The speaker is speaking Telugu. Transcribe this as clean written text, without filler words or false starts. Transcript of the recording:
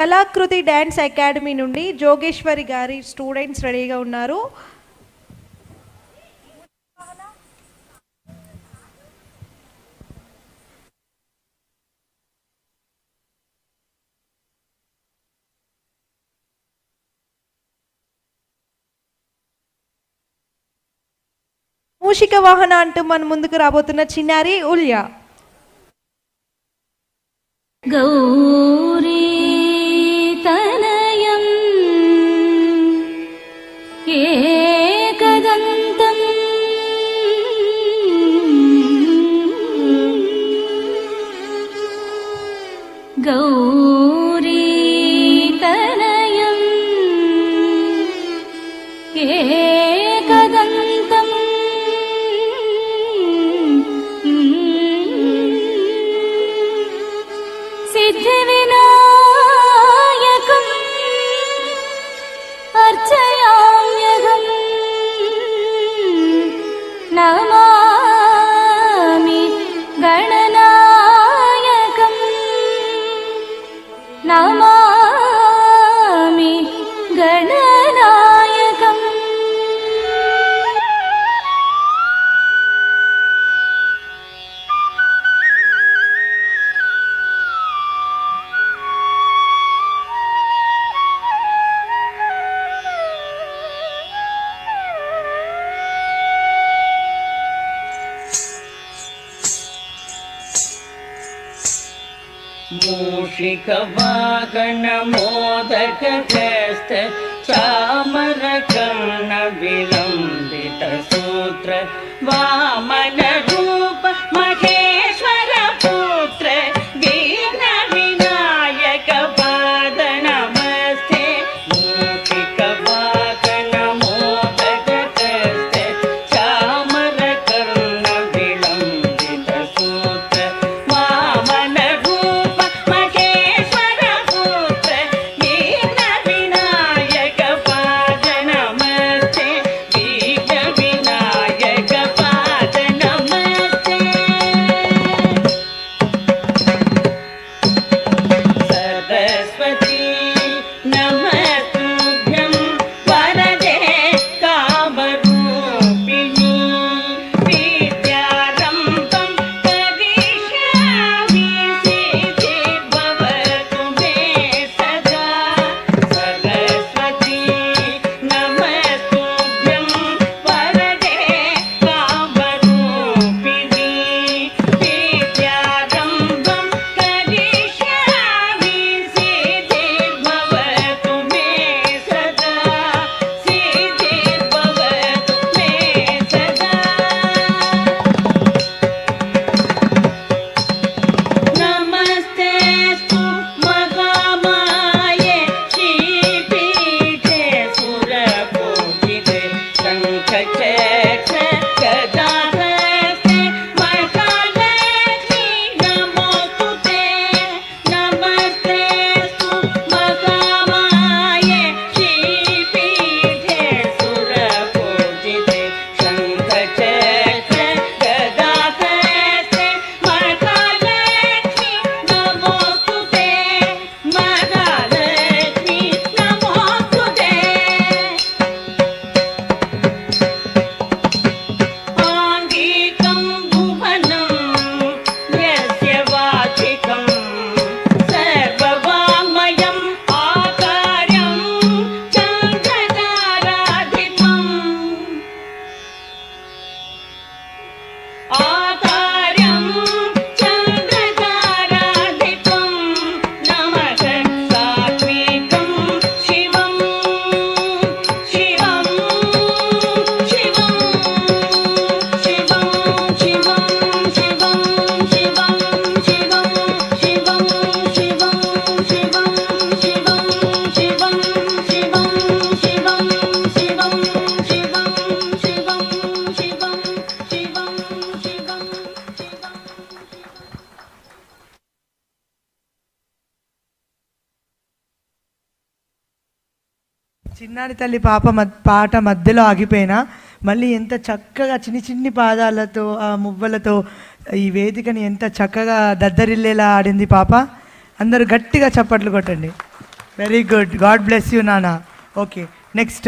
కళాకృతి డ్యాన్స్ అకాడమీ నుండి జోగేశ్వరి గారి స్టూడెంట్స్ రెడీగా ఉన్నారు. మూషిక వాహన అంటూ మన ముందుకు రాబోతున్న చిన్నారి ఉల్యా. గౌరీ తనయం ఏకదంతం గౌరీ తనయం ఏకదంతం సిద్ధివినాయకం అర్చయామ్యహం నమామి గణనాయకం నమామి గణనాయకం. मूषिकवाहन मोदकहस्त चामरकर्ण विलम्बित सूत्र वामन रूप महेश्वर पुत्र विघ्न विनायक पाद नमस्ते. मूषिकवाहन मोदकहस्त चामरकर्ण विलम्बित सूत्र वामन చిన్నారి తల్లి పాట మధ్యలో ఆగిపోయినా మళ్ళీ ఎంత చక్కగా చిన్ని చిన్ని పాదాలతో ఆ మువ్వలతో ఈ వేదికని ఎంత చక్కగా దద్దరిల్లేలా ఆడింది పాప. అందరూ గట్టిగా చప్పట్లు కొట్టండి. Very good, God bless you నాన్న. Okay, next